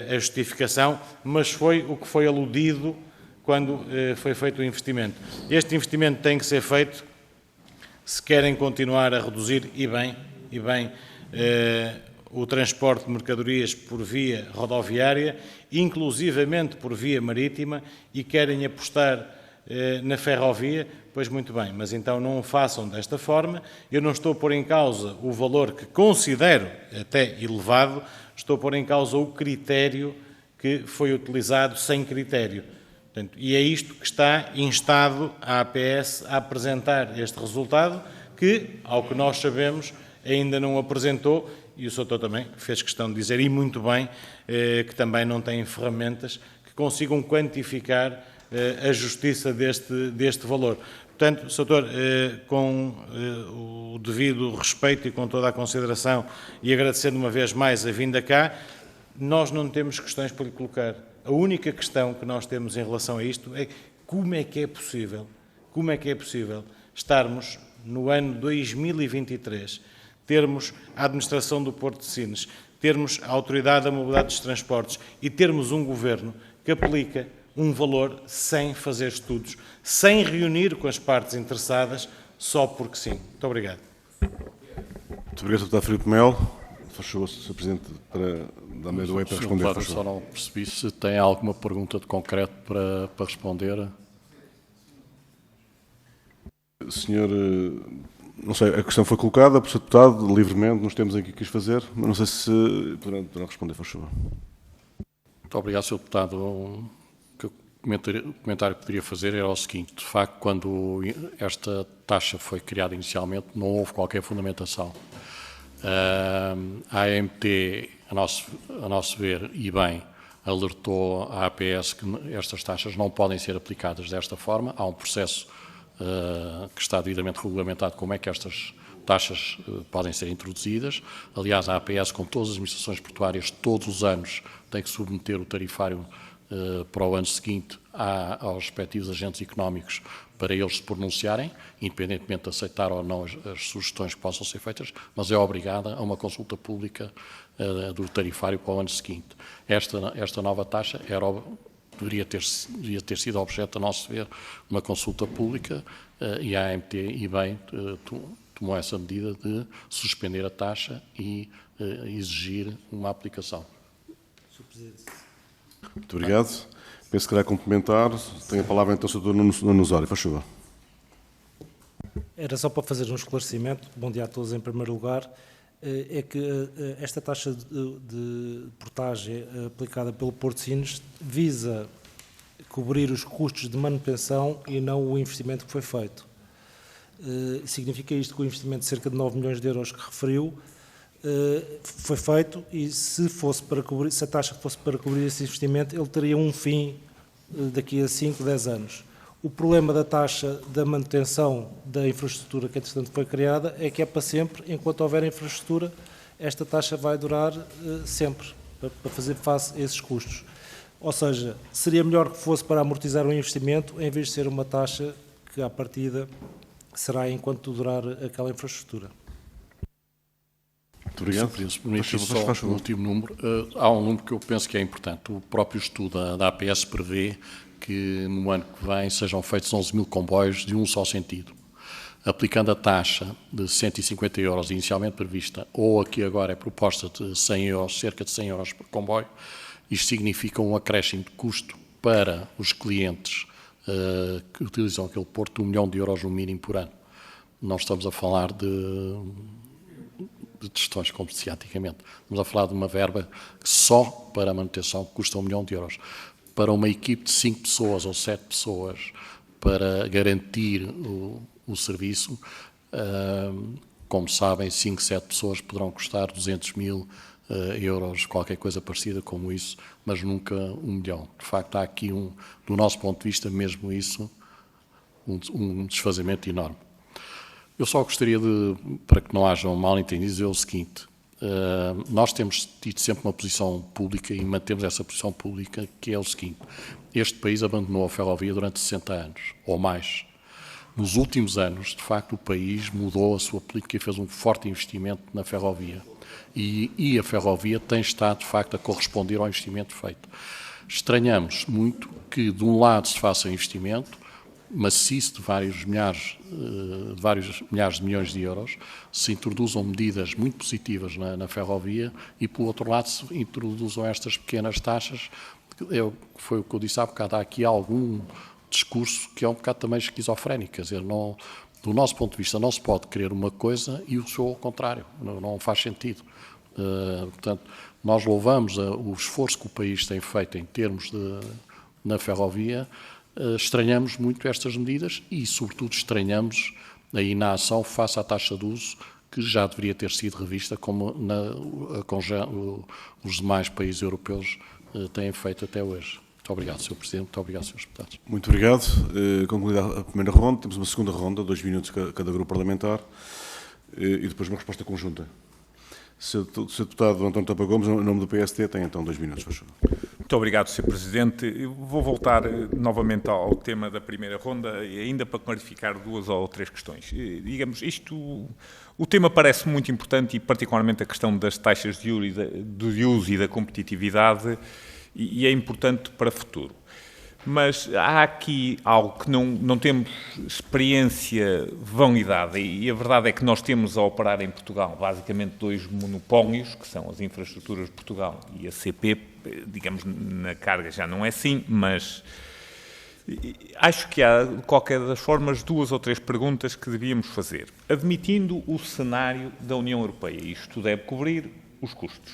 a justificação, mas foi o que foi aludido quando foi feito o investimento. Este investimento tem que ser feito se querem continuar a reduzir, e bem, o transporte de mercadorias por via rodoviária, inclusivamente por via marítima, e querem apostar na ferrovia, pois muito bem, mas então não o façam desta forma. Eu não estou a pôr em causa o valor que considero até elevado, estou a pôr em causa o critério que foi utilizado sem critério. Portanto, e é isto que está instado a APS a apresentar este resultado, que, ao que nós sabemos, ainda não apresentou, e o Sr. também fez questão de dizer, e muito bem, que também não têm ferramentas que consigam quantificar a justiça deste valor. Portanto, Sr. com o devido respeito e com toda a consideração, e agradecendo uma vez mais a vinda cá, nós não temos questões para lhe colocar. A única questão que nós temos em relação a isto é como é que é possível estarmos no ano 2023, termos a administração do Porto de Sines, termos a Autoridade da Mobilidade dos Transportes e termos um governo que aplica um valor sem fazer estudos, sem reunir com as partes interessadas, só porque sim. Muito obrigado. Muito obrigado, Dr. Filipe Melo. Faz favor, Sr. Presidente, da Medway para responder. Claro, só não percebi se tem alguma pergunta de concreto para responder. Senhor, não sei, a questão foi colocada por Sr. Deputado, livremente, nos temos aqui que quis fazer, mas não sei se poderão responder, faz favor. Muito obrigado, Sr. Deputado. O comentário que poderia fazer era o seguinte: de facto, quando esta taxa foi criada inicialmente, não houve qualquer fundamentação. A AMT, a nosso ver, e bem, alertou a APS que estas taxas não podem ser aplicadas desta forma. Há um processo que está devidamente regulamentado como é que estas taxas podem ser introduzidas. Aliás, a APS, como todas as administrações portuárias, todos os anos tem que submeter o tarifário para o ano seguinte aos respectivos agentes económicos para eles se pronunciarem, independentemente de aceitar ou não as sugestões que possam ser feitas, mas é obrigada a uma consulta pública do tarifário para o ano seguinte. Esta nova taxa deveria ter sido objeto, a nosso ver, uma consulta pública e a AMT, e bem, tomou essa medida de suspender a taxa e exigir uma aplicação. Muito obrigado. Penso que irá complementar. Tem a palavra então o Sr. Nuno Osório. Faz favor. Era só para fazer um esclarecimento. Bom dia a todos em primeiro lugar. É que esta taxa de portagem aplicada pelo Porto de Sines visa cobrir os custos de manutenção e não o investimento que foi feito. Significa isto que o investimento de cerca de 9 milhões de euros que referiu foi feito, e se a taxa fosse para cobrir esse investimento, ele teria um fim daqui a 5, 10 anos. O problema da taxa da manutenção da infraestrutura que, entretanto, foi criada é que é para sempre. Enquanto houver infraestrutura, esta taxa vai durar sempre, para fazer face a esses custos. Ou seja, seria melhor que fosse para amortizar o investimento, em vez de ser uma taxa que, à partida, será enquanto durar aquela infraestrutura. Muito obrigado. Se me permitir só um último número. Há um número que eu penso que é importante. O próprio estudo da APS prevê que no ano que vem sejam feitos 11 mil comboios de um só sentido. Aplicando a taxa de 150 euros inicialmente prevista, ou aqui agora é proposta de 100 euros, cerca de 100 euros por comboio, isto significa um acréscimo de custo para os clientes que utilizam aquele porto de 1 milhão de euros no mínimo por ano. Não estamos a falar de questões como se dizia antigamente. Estamos a falar de uma verba que só para a manutenção custa 1 milhão de euros. Para uma equipe de 5 pessoas ou 7 pessoas, para garantir o serviço, como sabem, 5, 7 pessoas poderão custar 200 mil euros, qualquer coisa parecida como isso, mas nunca 1 milhão. De facto, há aqui, do nosso ponto de vista, mesmo isso, um desfazimento enorme. Eu só gostaria de, para que não haja um mal-entendido, dizer o seguinte: nós temos tido sempre uma posição pública e mantemos essa posição pública, que é o seguinte: este país abandonou a ferrovia durante 60 anos, ou mais. Nos últimos anos, de facto, o país mudou a sua política e fez um forte investimento na ferrovia. E a ferrovia tem estado, de facto, a corresponder ao investimento feito. Estranhamos muito que, de um lado, se faça investimento maciço de vários milhares de milhões de euros, se introduzam medidas muito positivas na ferrovia e, por outro lado, se introduzam estas pequenas taxas. Foi o que eu disse há bocado, há aqui algum discurso que é um bocado também esquizofrénico, quer dizer, não, do nosso ponto de vista não se pode querer uma coisa e o seu ao contrário, não faz sentido. Portanto, nós louvamos o esforço que o país tem feito em termos na ferrovia. Estranhamos muito estas medidas e, sobretudo, estranhamos a inação face à taxa de uso, que já deveria ter sido revista, como os demais países europeus têm feito até hoje. Muito obrigado, Sr. Presidente. Muito obrigado, Srs. Deputados. Muito obrigado. Concluída a primeira ronda, temos uma segunda ronda, 2 minutos cada grupo parlamentar, e depois uma resposta conjunta. Sr. Deputado António Topa Gomes, em nome do PST, tem então 2 minutos, por favor. Muito obrigado, Sr. Presidente. Eu vou voltar novamente ao tema da primeira ronda, ainda para clarificar 2 ou 3 questões. Digamos, o tema parece muito importante, e particularmente a questão das taxas de uso e da competitividade, e é importante para o futuro. Mas há aqui algo que não temos experiência validada, e a verdade é que nós temos a operar em Portugal basicamente 2 monopólios, que são as infraestruturas de Portugal e a CP. Digamos, na carga já não é assim, mas acho que há, de qualquer das formas, 2 ou 3 perguntas que devíamos fazer. Admitindo o cenário da União Europeia, isto deve cobrir os custos.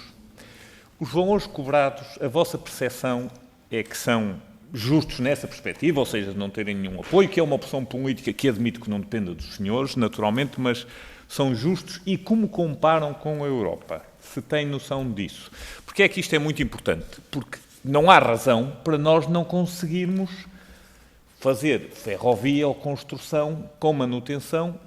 Os valores cobrados, a vossa percepção é que são justos nessa perspectiva, ou seja, de não terem nenhum apoio, que é uma opção política que admito que não dependa dos senhores, naturalmente, mas são justos e como comparam com a Europa? Se têm noção disso. Porque é que isto é muito importante? Porque não há razão para nós não conseguirmos fazer ferrovia ou construção com manutenção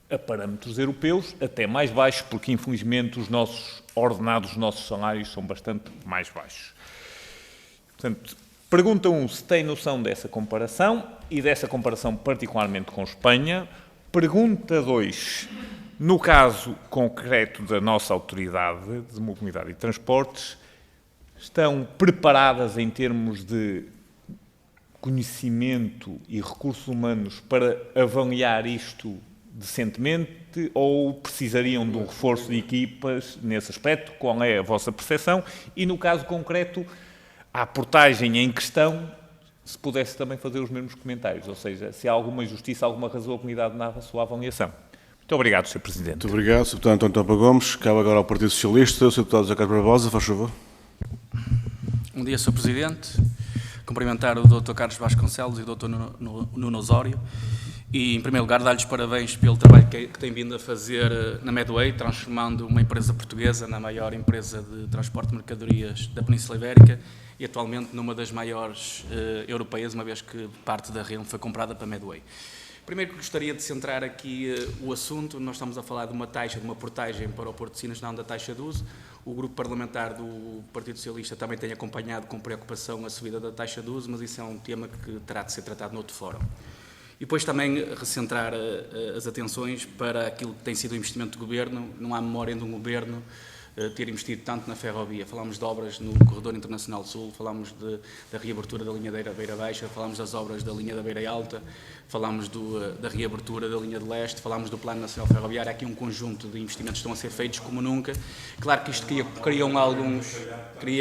a parâmetros europeus, até mais baixos, porque infelizmente os nossos ordenados, os nossos salários são bastante mais baixos. Portanto, pergunta 1 se tem noção dessa comparação e dessa comparação particularmente com Espanha. Pergunta 2, no caso concreto da nossa Autoridade de Mobilidade e Transportes, estão preparadas em termos de conhecimento e recursos humanos para avaliar isto decentemente ou precisariam de um reforço de equipas nesse aspecto? Qual é a vossa percepção? E no caso concreto, a portagem em questão, se pudesse também fazer os mesmos comentários, ou seja, se há alguma justiça, alguma razoabilidade na sua avaliação. Muito obrigado, Sr. Presidente. Muito obrigado, Sr. Deputado António Topa Gomes. Cabe agora ao Partido Socialista, o Sr. Deputado José Carlos Barbosa, faz favor. Bom dia, Sr. Presidente. Cumprimentar o Dr. Carlos Vasconcelos e o Dr. Nuno Osório. E, em primeiro lugar, dar-lhes parabéns pelo trabalho que têm vindo a fazer na Medway, transformando uma empresa portuguesa na maior empresa de transporte de mercadorias da Península Ibérica e, atualmente, numa das maiores europeias, uma vez que parte da REN foi comprada para a Medway. Primeiro, gostaria de centrar aqui o assunto. Nós estamos a falar de uma taxa, de uma portagem para o Porto de Sines, não da taxa de uso. O grupo parlamentar do Partido Socialista também tem acompanhado com preocupação a subida da taxa de uso, mas isso é um tema que terá de ser tratado noutro fórum. E depois também recentrar as atenções para aquilo que tem sido o investimento do Governo. Não há memória de um Governo ter investido tanto na ferrovia. Falámos de obras no Corredor Internacional Sul, falámos da reabertura da linha da Beira Baixa, falámos das obras da linha da Beira Alta, falámos da reabertura da linha de Leste, falámos do Plano Nacional Ferroviário. Há aqui um conjunto de investimentos que estão a ser feitos como nunca. Claro que isto cria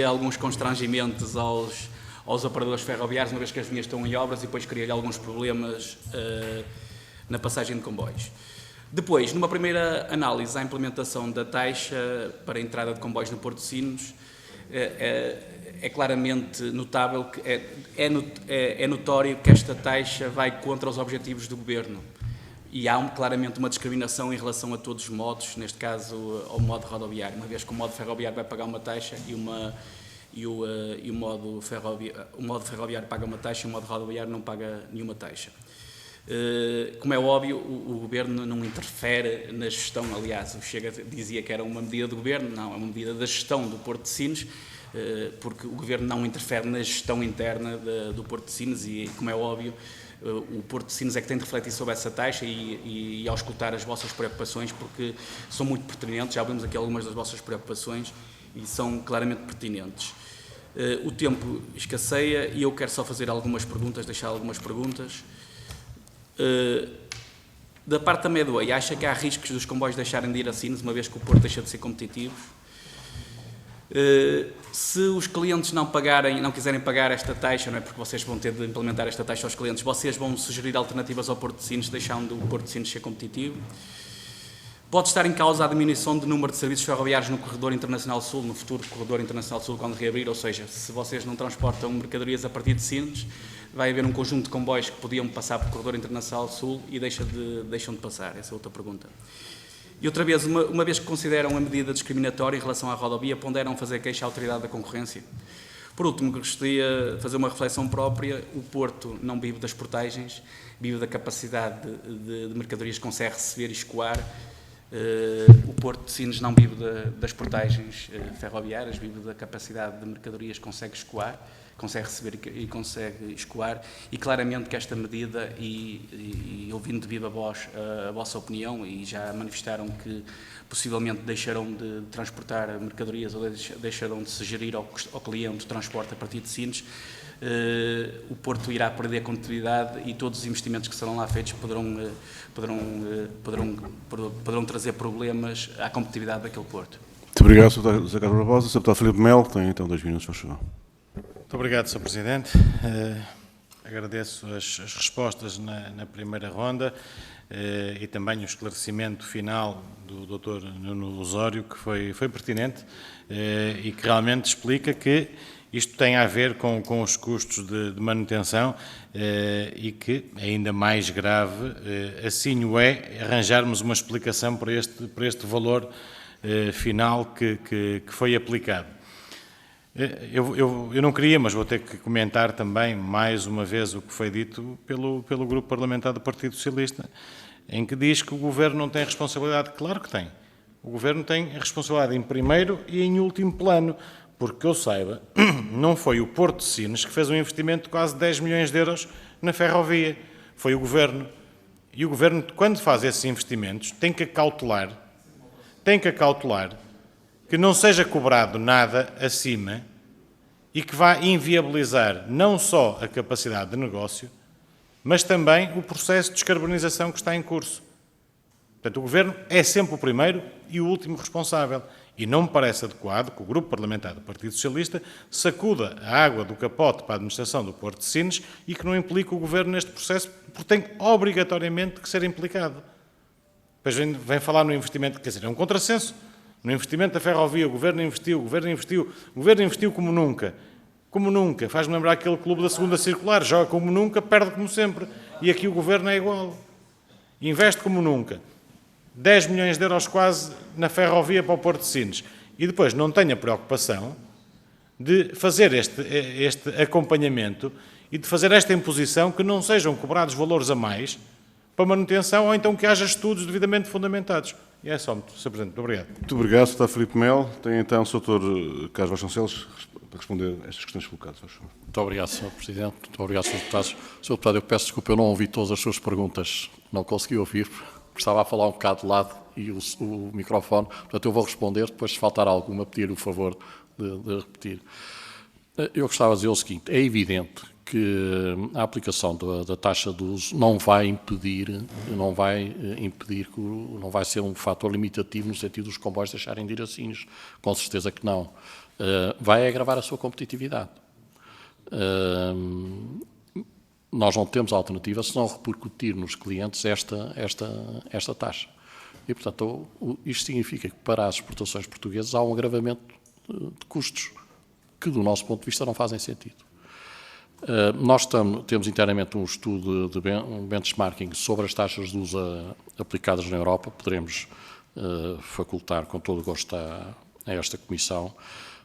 alguns constrangimentos aos operadores ferroviários, uma vez que as linhas estão em obras, e depois cria alguns problemas na passagem de comboios. Depois, numa primeira análise, a implementação da taxa para a entrada de comboios no Porto de Sines é claramente notável, que é notório que esta taxa vai contra os objetivos do Governo. E há claramente uma discriminação em relação a todos os modos, neste caso ao modo rodoviário, uma vez que o modo ferroviário vai pagar uma taxa e o modo ferroviário paga uma taxa e o modo rodoviário não paga nenhuma taxa. Como é óbvio, o Governo não interfere na gestão. Aliás, o Chega dizia que era uma medida do Governo. Não, é uma medida da gestão do Porto de Sines, porque o Governo não interfere na gestão interna do Porto de Sines e, como é óbvio, o Porto de Sines é que tem de refletir sobre essa taxa e ao escutar as vossas preocupações, porque são muito pertinentes. Já vimos aqui algumas das vossas preocupações e são claramente pertinentes. O tempo escasseia e eu quero só fazer algumas perguntas, deixar algumas perguntas. Da parte da Medway, acha que há riscos dos comboios deixarem de ir a Sines, uma vez que o Porto deixa de ser competitivo? Se os clientes não quiserem pagar esta taxa, não é porque vocês vão ter de implementar esta taxa aos clientes, vocês vão sugerir alternativas ao Porto de Sines, deixando o Porto de Sines ser competitivo? Pode estar em causa a diminuição do número de serviços ferroviários no Corredor Internacional Sul, no futuro Corredor Internacional Sul, quando reabrir, ou seja, se vocês não transportam mercadorias a partir de Sines, vai haver um conjunto de comboios que podiam passar pelo Corredor Internacional Sul e deixam de passar. Essa é outra pergunta. E outra vez, uma vez que consideram a medida discriminatória em relação à rodovia, ponderam fazer queixa à Autoridade da Concorrência? Por último, gostaria de fazer uma reflexão própria. O Porto não vive das portagens, vive da capacidade de mercadorias que consegue receber e escoar. O Porto de Sines não vive das portagens ferroviárias, vive da capacidade de mercadorias que consegue escoar, consegue receber e consegue escoar, e claramente que esta medida, e ouvindo de viva voz a vossa opinião, e já manifestaram que possivelmente deixarão de transportar mercadorias ou deixarão de se gerir ao cliente o transporte a partir de Sines, o Porto irá perder competitividade e todos os investimentos que serão lá feitos poderão trazer problemas à competitividade daquele Porto. Muito obrigado, Sr. José Carlos Barbosa. Sr. Deputado Filipe Melo tem então 2 minutos, faz favor. Muito obrigado, Sr. Presidente. Agradeço as respostas na primeira ronda e também o esclarecimento final do Dr. Nuno Osório, que foi pertinente e que realmente explica que isto tem a ver com os custos de manutenção e que, ainda mais grave, assim o é, arranjarmos uma explicação para este valor final que foi aplicado. Eu não queria, mas vou ter que comentar também, mais uma vez, o que foi dito pelo Grupo Parlamentar do Partido Socialista, em que diz que o Governo não tem responsabilidade. Claro que tem. O Governo tem a responsabilidade em primeiro e em último plano, porque que eu saiba, não foi o Porto de Sines que fez um investimento de quase 10 milhões de euros na ferrovia. Foi o Governo. E o Governo, quando faz esses investimentos, tem que acautelar que não seja cobrado nada acima e que vá inviabilizar não só a capacidade de negócio, mas também o processo de descarbonização que está em curso. Portanto, o Governo é sempre o primeiro e o último responsável. E não me parece adequado que o Grupo Parlamentar do Partido Socialista sacuda a água do capote para a administração do Porto de Sines e que não implique o Governo neste processo, porque tem obrigatoriamente que ser implicado. Depois vem falar no investimento, quer dizer, é um contrassenso. No investimento da ferrovia, o Governo investiu como nunca. Como nunca. Faz-me lembrar aquele clube da segunda circular, joga como nunca, perde como sempre. E aqui o Governo é igual. Investe como nunca. 10 milhões de euros quase na ferrovia para o Porto de Sines. E depois não tem a preocupação de fazer este acompanhamento e de fazer esta imposição que não sejam cobrados valores a mais para manutenção ou então que haja estudos devidamente fundamentados. E é só, Sr. Presidente. Muito obrigado. Muito obrigado, Sr. Filipe Melo. Tem então o Sr. Carlos Vasconcelos para responder a estas questões colocadas. Muito obrigado, Sr. Presidente. Muito obrigado, Sr. Deputados. Sr. Deputado, eu peço desculpa, eu não ouvi todas as suas perguntas. Não consegui ouvir, porque estava a falar um bocado de lado e o microfone. Portanto, eu vou responder, depois se faltar alguma, pedir o favor de repetir. Eu gostava de dizer o seguinte, é evidente que a aplicação da taxa de uso não vai ser um fator limitativo no sentido dos comboios deixarem de ir a Sines. Com certeza que não. Vai agravar a sua competitividade. Nós não temos alternativa se não repercutir nos clientes esta taxa. E, portanto, isto significa que para as exportações portuguesas há um agravamento de custos que, do nosso ponto de vista, não fazem sentido. Nós temos internamente um estudo de benchmarking sobre as taxas de uso aplicadas na Europa. Poderemos facultar com todo o gosto a esta Comissão.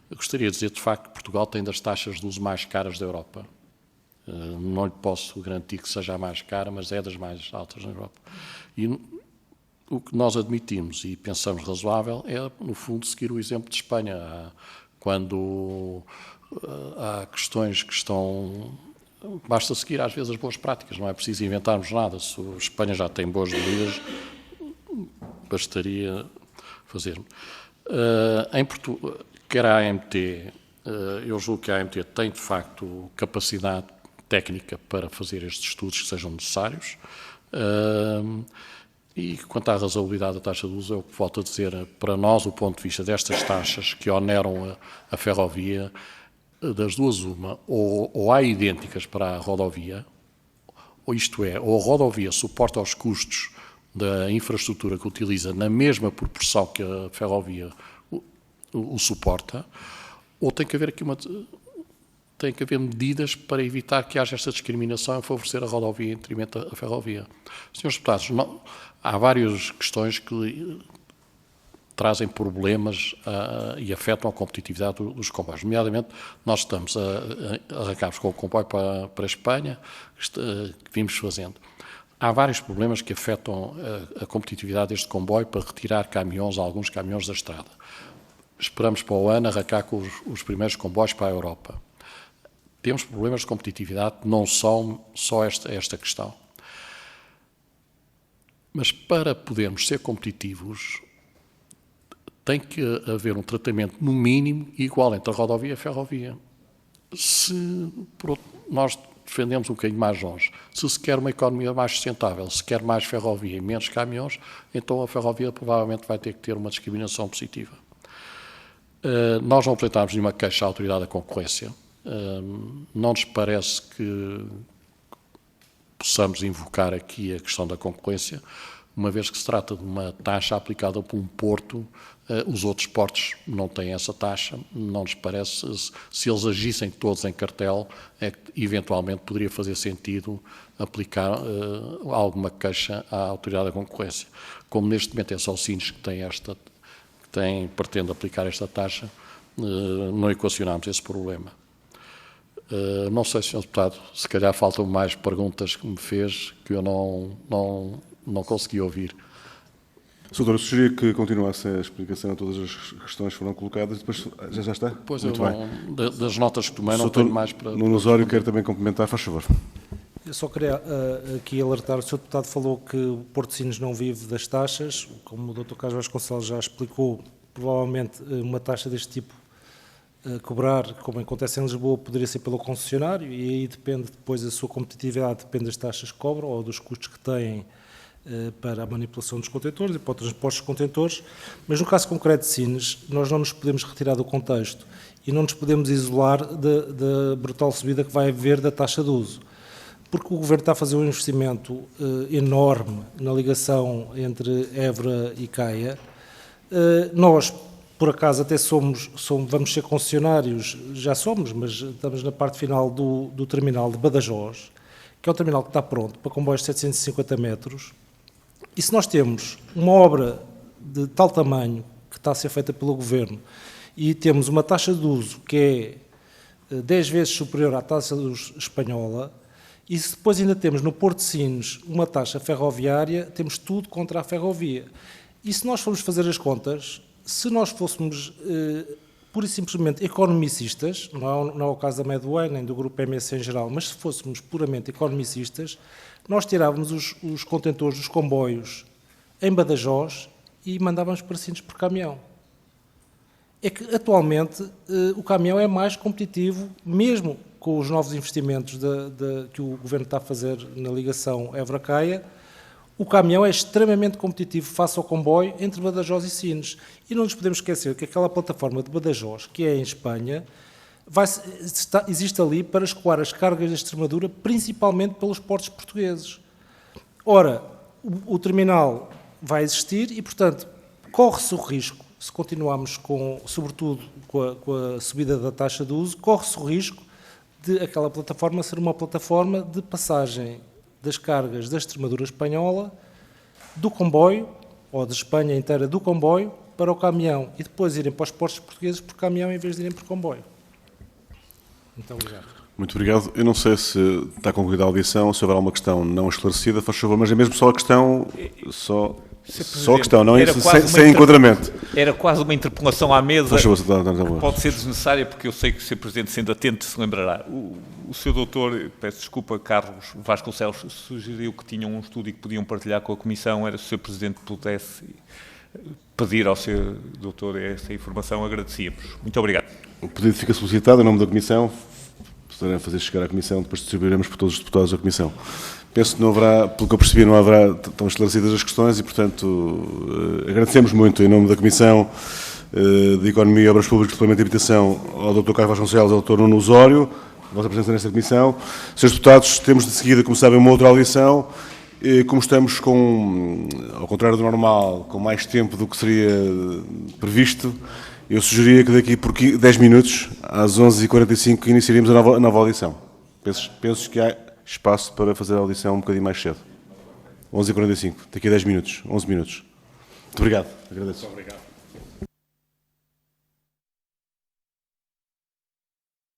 Eu gostaria de dizer, de facto, que Portugal tem das taxas de uso mais caras da Europa. Não lhe posso garantir que seja a mais cara, mas é das mais altas na Europa. E o que nós admitimos e pensamos razoável é, no fundo, seguir o exemplo de Espanha. Quando há questões que estão... Basta seguir, às vezes, as boas práticas, não é preciso inventarmos nada. Se a Espanha já tem boas medidas, bastaria fazer. Quer a AMT, eu julgo que a AMT tem, de facto, capacidade técnica para fazer estes estudos que sejam necessários. E quanto à razoabilidade da taxa de uso, eu volto a dizer, para nós, o ponto de vista destas taxas que oneram a ferrovia, das duas uma, ou há idênticas para a rodovia, ou isto é, ou a rodovia suporta os custos da infraestrutura que utiliza na mesma proporção que a ferrovia o suporta, ou tem que haver aqui tem que haver medidas para evitar que haja esta discriminação e favorecer a rodovia em detrimento da ferrovia. Senhores deputados, há várias questões que trazem problemas e afetam a competitividade dos comboios. Nomeadamente, nós estamos arrancados com o comboio para a Espanha, que vimos fazendo. Há vários problemas que afetam a competitividade deste comboio para retirar alguns caminhões da estrada. Esperamos para o ano arrancar com os primeiros comboios para a Europa. Temos problemas de competitividade, não são só esta questão. Mas para podermos ser competitivos, tem que haver um tratamento, no mínimo, igual entre a rodovia e a ferrovia. Se nós defendemos um bocadinho mais longe, se quer uma economia mais sustentável, se quer mais ferrovia e menos caminhões, então a ferrovia provavelmente vai ter que ter uma discriminação positiva. Nós não apresentámos nenhuma queixa à Autoridade da Concorrência. Não nos parece que possamos invocar aqui a questão da concorrência, uma vez que se trata de uma taxa aplicada por um porto, os outros portos não têm essa taxa, não nos parece, se eles agissem todos em cartel, é que eventualmente poderia fazer sentido aplicar alguma queixa à Autoridade da Concorrência. Como neste momento é só o Sines que pretende aplicar esta taxa, não equacionamos esse problema. Não sei, Sr. Deputado, se calhar faltam mais perguntas que me fez que eu não consegui ouvir. Sr. Doutor, eu sugeria que continuasse a explicação a todas as questões que foram colocadas e depois já está? Pois muito eu bem. Das notas que tomei não tenho mais para... Nuno Osório quer também complementar, faz favor. Eu só queria aqui alertar, o Sr. Deputado falou que o Porto de Sines não vive das taxas, como o Dr. Carlos Vasconcelos já explicou, provavelmente uma taxa deste tipo cobrar, como acontece em Lisboa, poderia ser pelo concessionário e aí depende depois da sua competitividade, depende das taxas que cobram ou dos custos que têm para a manipulação dos contentores e para o transporte dos contentores, mas no caso concreto de Sines, nós não nos podemos retirar do contexto e não nos podemos isolar da brutal subida que vai haver da taxa de uso, porque o Governo está a fazer um investimento enorme na ligação entre Évora e Caia. Nós, por acaso, até vamos ser concessionários, já somos, mas estamos na parte final do terminal de Badajoz, que é um terminal que está pronto para comboios de 750 metros, e se nós temos uma obra de tal tamanho que está a ser feita pelo Governo e temos uma taxa de uso que é 10 vezes superior à taxa de uso espanhola, e se depois ainda temos no Porto de Sines uma taxa ferroviária, temos tudo contra a ferrovia. E se nós formos fazer as contas, se nós fôssemos pura e simplesmente economicistas, não é o caso da Medway nem do Grupo MS em geral, mas se fôssemos puramente economicistas, nós tirávamos os contentores dos comboios em Badajoz e mandávamos para Sines por caminhão. É que atualmente o caminhão é mais competitivo, mesmo com os novos investimentos que o Governo está a fazer na ligação Évora-Caia, o caminhão é extremamente competitivo face ao comboio entre Badajoz e Sines. E não nos podemos esquecer que aquela plataforma de Badajoz, que é em Espanha, existe ali para escoar as cargas de Extremadura, principalmente pelos portos portugueses. Ora, o terminal vai existir e, portanto, corre-se o risco, se continuarmos sobretudo com a subida da taxa de uso, corre-se o risco de aquela plataforma ser uma plataforma de passagem das cargas da Extremadura espanhola, do comboio, ou da Espanha inteira do comboio, para o caminhão, e depois irem para os portos portugueses por caminhão em vez de irem por comboio. Muito obrigado. Muito obrigado. Eu não sei se está concluída a audição, se houver alguma questão não esclarecida, faz favor, mas é mesmo só a questão, só a questão, não é isso, sem enquadramento. Era quase uma interpelação à mesa, Faz favor, que pode ser desnecessária, porque eu sei que o Sr. Presidente, sendo atento, se lembrará. O Sr. Doutor, peço desculpa, Carlos Vasconcelos, sugeriu que tinham um estudo e que podiam partilhar com a Comissão, era se o Sr. Presidente pudesse pedir ao Sr. Doutor essa informação, agradecíamos. Muito obrigado. O pedido fica solicitado em nome da Comissão, poderão fazer chegar à Comissão, depois distribuiremos por todos os deputados da Comissão. Penso que não haverá, pelo que eu percebi, não haverá tão esclarecidas as questões e, portanto, agradecemos muito, em nome da Comissão de Economia e Obras Públicas, Planeamento e Habitação, ao Dr. Carlos Vasconcelos e ao Dr. Nuno Osório, a vossa presença nesta Comissão. Senhores deputados, temos de seguida, como sabem, uma outra audição. Como estamos ao contrário do normal, com mais tempo do que seria previsto, eu sugeria que daqui por 10 minutos, às 11h45, iniciaríamos a nova audição. Penso que há espaço para fazer a audição um bocadinho mais cedo. 11h45, daqui a 10 minutos, 11 minutos. Muito obrigado. Agradeço. Muito obrigado.